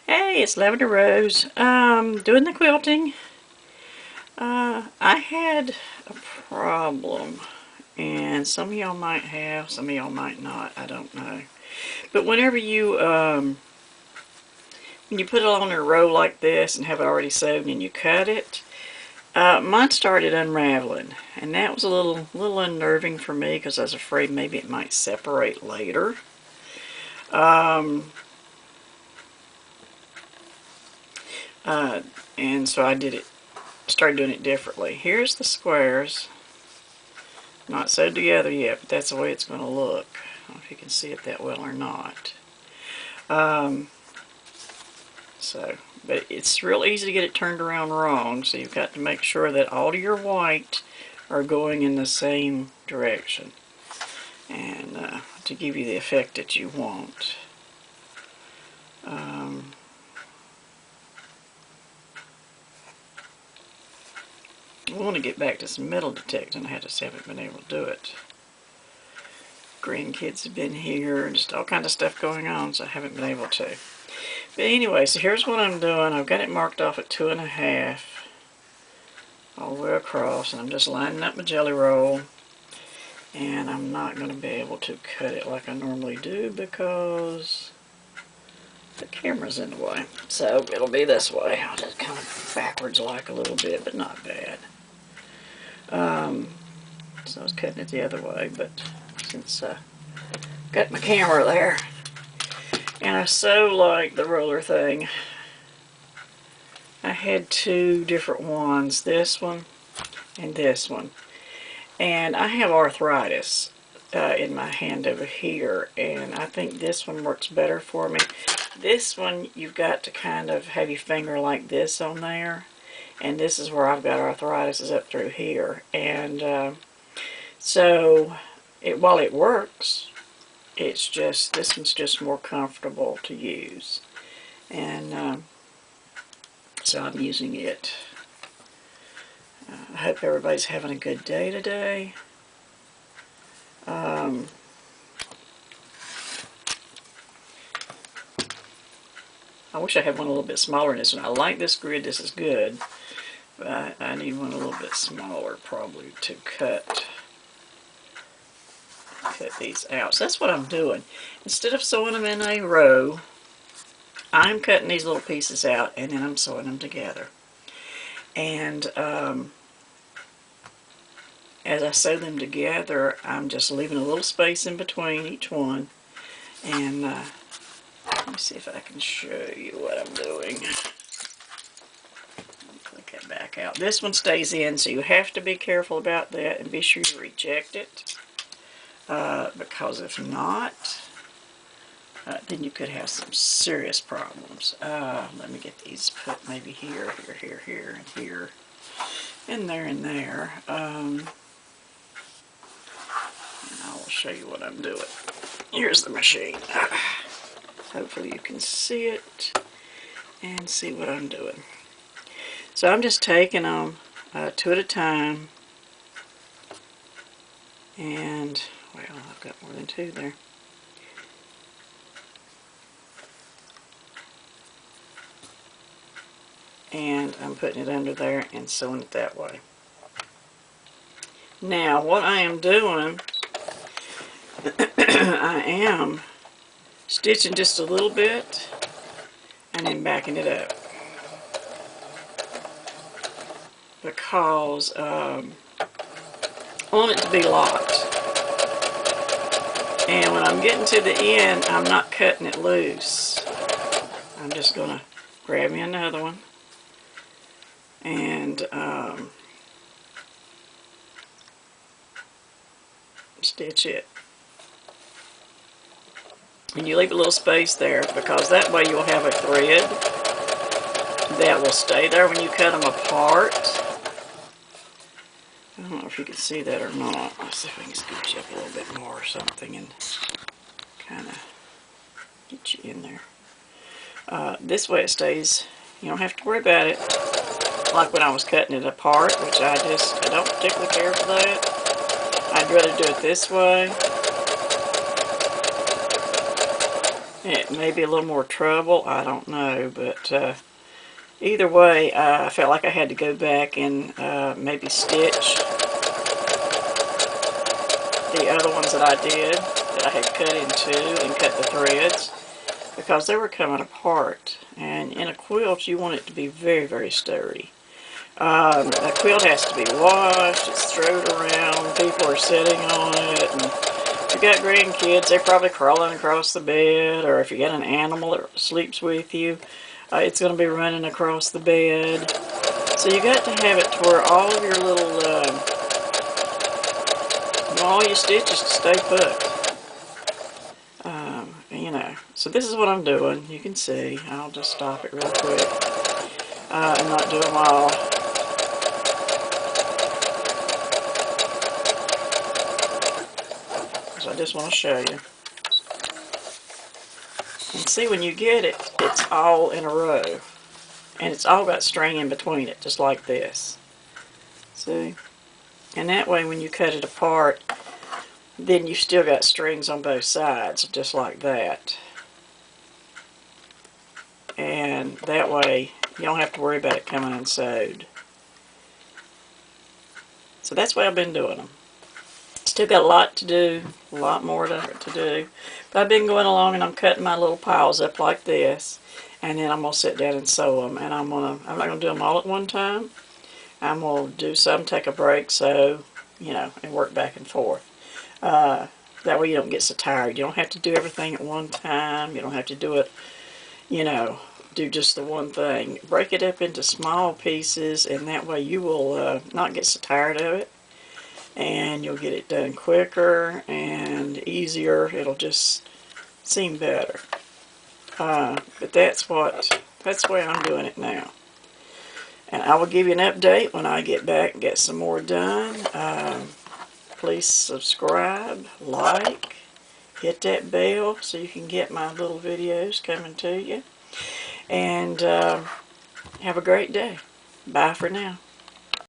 Hey, it's Lavender Rose. Doing the quilting. I had a problem, and some of y'all might have, some of y'all might not. I don't know. But whenever when you put it on a row like this and have it already sewed and you cut it, mine started unraveling, and that was a little unnerving for me because I was afraid maybe it might separate later. And so started doing it differently. Here's the squares. Not sewed together yet, but that's the way it's going to look. I don't know if you can see it that well or not. But it's real easy to get it turned around wrong, so you've got to make sure that all of your white are going in the same direction, and to give you the effect that you want. I want to get back to some metal detecting. I just haven't been able to do it. Grandkids have been here and just all kinds of stuff going on, so I haven't been able to. But anyway, so here's what I'm doing. I've got it marked off at 2.5 all the way across, and I'm just lining up my jelly roll. And I'm not going to be able to cut it like I normally do because the camera's in the way. So it'll be this way. I'll just kind of backwards like a little bit, but not bad. So I was cutting it the other way, but since I got my camera there, and I so like the roller thing, I had two different ones, this one and this one. And I have arthritis in my hand over here, and I think this one works better for me. This one, you've got to kind of have your finger like this on there, and this is where I've got arthritis, is up through here. And while it works, it's just, this one's just more comfortable to use. And so I'm using it. I hope everybody's having a good day today. I wish I had one a little bit smaller than this one. I like this grid, this is good, but I need one a little bit smaller probably to cut these out. So that's what I'm doing. Instead of sewing them in a row, I'm cutting these little pieces out and then I'm sewing them together. And as I sew them together, I'm just leaving a little space in between each one. And let me see if I can show you what I'm doing. Click that back out. This one stays in, so you have to be careful about that and be sure you reject it. Because if not, then you could have some serious problems. Let me get these put maybe here, and here, and there, and there. And I will show you what I'm doing. Here's the machine. Hopefully you can see it and see what I'm doing. So I'm just taking them two at a time. And, well, I've got more than two there. And I'm putting it under there and sewing it that way. Now, what I am doing, I am stitching just a little bit and then backing it up. Because I want it to be locked. And when I'm getting to the end, I'm not cutting it loose. I'm just going to grab me another one and stitch it. And you leave a little space there because that way you'll have a thread that will stay there when you cut them apart. I don't know if you can see that or not. Let's see if I can scooch you up a little bit more or something and kind of get you in there. This way it stays. You don't have to worry about it. Like when I was cutting it apart, which I don't particularly care for that. I'd rather do it this way. It may be a little more trouble, I don't know, but either way, I felt like I had to go back and maybe stitch the other ones that I did, that I had cut in two and cut the threads, because they were coming apart. And in a quilt, you want it to be very, very sturdy. A quilt has to be washed, it's thrown around, people are sitting on it, and if you got grandkids, they're probably crawling across the bed, or if you got an animal that sleeps with you, it's going to be running across the bed. So you got to have it to where all of your little, all your stitches to stay put. You know, so this is what I'm doing. You can see. I'll just stop it real quick and not do them all. So I just want to show you. And see, when you get it, it's all in a row. And it's all got string in between it, just like this. See? And that way, when you cut it apart, then you've still got strings on both sides, just like that. And that way, you don't have to worry about it coming unsewed. So that's the way I've been doing them. Still got a lot to do, a lot more to do. But I've been going along and I'm cutting my little piles up like this. And then I'm going to sit down and sew them. And I'm not going to do them all at one time. I'm going to do some, take a break, sew, you know, and work back and forth. That way you don't get so tired. You don't have to do everything at one time. You don't have to do it, you know, do just the one thing. Break it up into small pieces, and that way you will not get so tired of it. And you'll get it done quicker and easier. It'll just seem better. But that's the way I'm doing it now. And I will give you an update when I get back and get some more done. Please subscribe, like, hit that bell so you can get my little videos coming to you. And have a great day. Bye for now.